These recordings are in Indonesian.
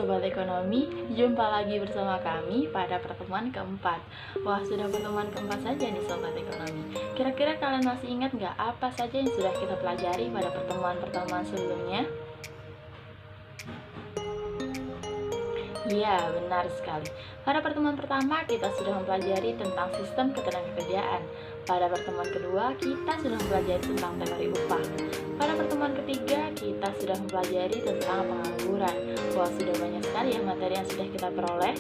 Sobat Ekonomi, jumpa lagi bersama kami pada pertemuan keempat. Wah, sudah pertemuan keempat saja nih Sobat Ekonomi. Kira-kira kalian masih ingat nggak apa saja yang sudah kita pelajari pada pertemuan-pertemuan sebelumnya? Iya, benar sekali. Pada pertemuan pertama, kita sudah mempelajari tentang sistem ketenagakerjaan. Pada pertemuan kedua, kita sudah mempelajari tentang teori upah. Pada pertemuan ketiga, kita sudah mempelajari tentang pengangguran. Wah, sudah banyak sekali ya materi yang sudah kita peroleh.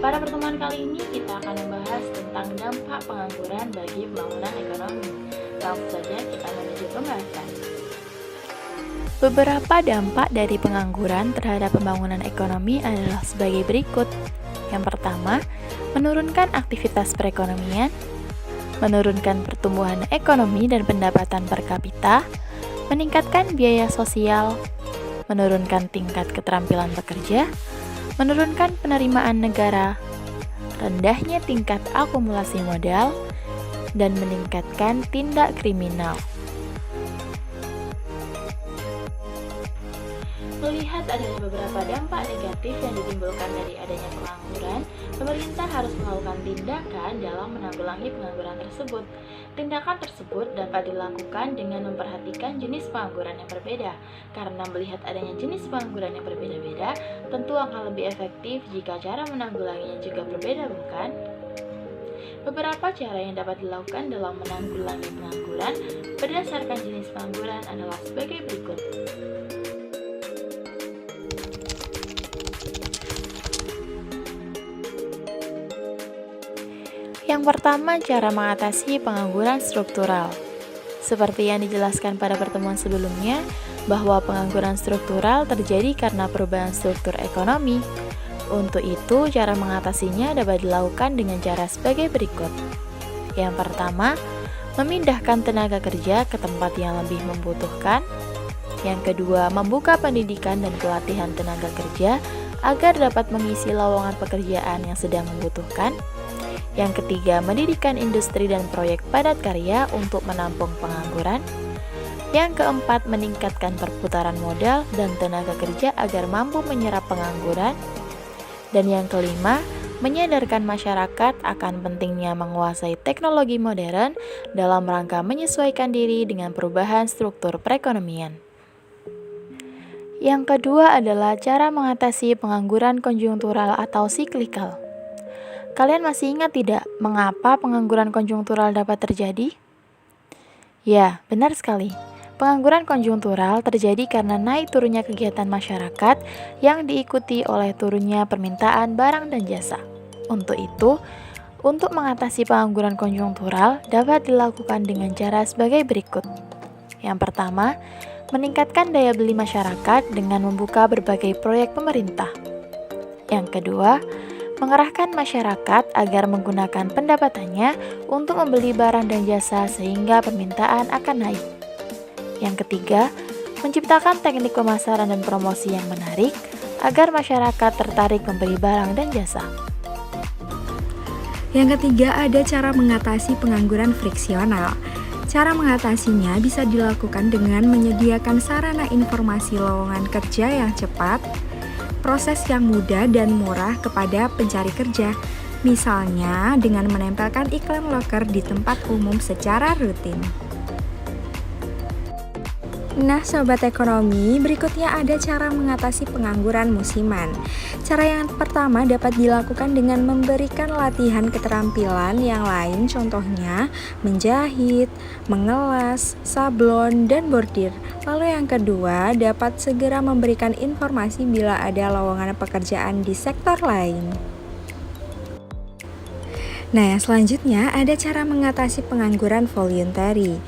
Pada pertemuan kali ini, kita akan membahas tentang dampak pengangguran bagi pembangunan ekonomi. Langsung saja kita menuju pembahasan. Beberapa dampak dari pengangguran terhadap pembangunan ekonomi adalah sebagai berikut. Yang pertama, menurunkan aktivitas perekonomian, menurunkan pertumbuhan ekonomi dan pendapatan per kapita, meningkatkan biaya sosial, menurunkan tingkat keterampilan pekerja, menurunkan penerimaan negara, rendahnya tingkat akumulasi modal, dan meningkatkan tindak kriminal. Melihat adanya beberapa dampak negatif yang ditimbulkan dari adanya pengangguran, pemerintah harus melakukan tindakan dalam menanggulangi pengangguran tersebut. Tindakan tersebut dapat dilakukan dengan memperhatikan jenis pengangguran yang berbeda. Karena melihat adanya jenis pengangguran yang berbeda-beda, tentu akan lebih efektif jika cara menanggulanginya juga berbeda, bukan? Beberapa cara yang dapat dilakukan dalam menanggulangi pengangguran berdasarkan jenis pengangguran adalah sebagai berikut. Yang pertama, cara mengatasi pengangguran struktural. Seperti yang dijelaskan pada pertemuan sebelumnya, bahwa pengangguran struktural terjadi karena perubahan struktur ekonomi. Untuk itu, cara mengatasinya dapat dilakukan dengan cara sebagai berikut. Yang pertama, memindahkan tenaga kerja ke tempat yang lebih membutuhkan. Yang kedua, membuka pendidikan dan pelatihan tenaga kerja agar dapat mengisi lowongan pekerjaan yang sedang membutuhkan. Yang ketiga, mendirikan industri dan proyek padat karya untuk menampung pengangguran. Yang keempat, meningkatkan perputaran modal dan tenaga kerja agar mampu menyerap pengangguran. Dan yang kelima, menyadarkan masyarakat akan pentingnya menguasai teknologi modern dalam rangka menyesuaikan diri dengan perubahan struktur perekonomian. Yang kedua adalah cara mengatasi pengangguran konjungtural atau siklikal. Kalian masih ingat tidak mengapa pengangguran konjungtural dapat terjadi? Ya, benar sekali. Pengangguran konjungtural terjadi karena naik turunnya kegiatan masyarakat yang diikuti oleh turunnya permintaan barang dan jasa. Untuk itu, untuk mengatasi pengangguran konjungtural dapat dilakukan dengan cara sebagai berikut. Yang pertama, meningkatkan daya beli masyarakat dengan membuka berbagai proyek pemerintah. Yang kedua, mengerahkan masyarakat agar menggunakan pendapatannya untuk membeli barang dan jasa sehingga permintaan akan naik. Yang ketiga, menciptakan teknik pemasaran dan promosi yang menarik agar masyarakat tertarik membeli barang dan jasa. Yang ketiga, ada cara mengatasi pengangguran friksional. Cara mengatasinya bisa dilakukan dengan menyediakan sarana informasi lowongan kerja yang cepat, proses yang mudah dan murah kepada pencari kerja, misalnya dengan menempelkan iklan loker di tempat umum secara rutin. Nah, Sobat Ekonomi, berikutnya ada cara mengatasi pengangguran musiman. Cara yang pertama dapat dilakukan dengan memberikan latihan keterampilan yang lain, contohnya menjahit, mengelas, sablon, dan bordir. Lalu yang kedua, dapat segera memberikan informasi bila ada lowongan pekerjaan di sektor lain. Nah, selanjutnya ada cara mengatasi pengangguran voluntary,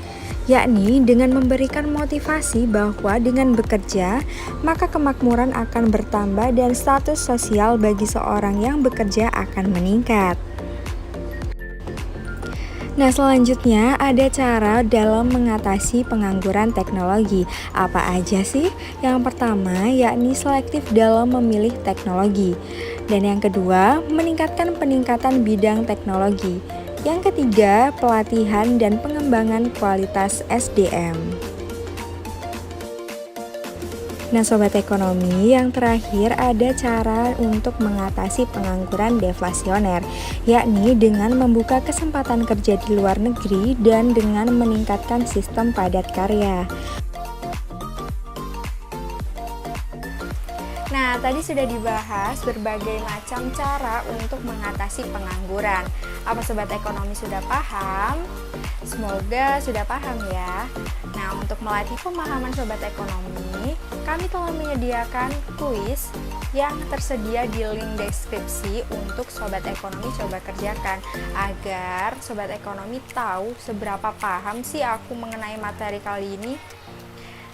yakni dengan memberikan motivasi bahwa dengan bekerja, maka kemakmuran akan bertambah dan status sosial bagi seorang yang bekerja akan meningkat. Nah, selanjutnya ada cara dalam mengatasi pengangguran teknologi. Apa aja sih? Yang pertama, yakni selektif dalam memilih teknologi. Dan yang kedua, meningkatkan peningkatan bidang teknologi. Yang ketiga, pelatihan dan pengembangan kualitas SDM. Nah, sobat ekonomi, yang terakhir ada cara untuk mengatasi pengangguran deflasioner, yakni dengan membuka kesempatan kerja di luar negeri dan dengan meningkatkan sistem padat karya. Nah, tadi sudah dibahas berbagai macam cara untuk mengatasi pengangguran. Apa sobat ekonomi sudah paham? Semoga sudah paham ya. Nah, untuk melatih pemahaman sobat ekonomi, kami telah menyediakan kuis yang tersedia di link deskripsi untuk sobat ekonomi coba kerjakan agar sobat ekonomi tahu seberapa paham sih aku mengenai materi kali ini.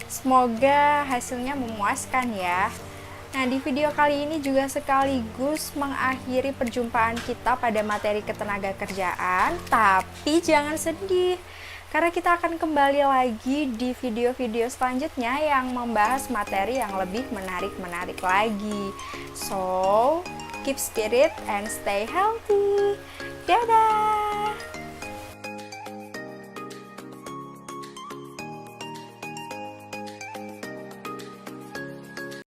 Semoga hasilnya memuaskan ya. Nah, di video kali ini juga sekaligus mengakhiri perjumpaan kita pada materi ketenagakerjaan, tapi jangan sedih, karena kita akan kembali lagi di video-video selanjutnya yang membahas materi yang lebih menarik-menarik lagi. So, keep spirit and stay healthy. Dadah!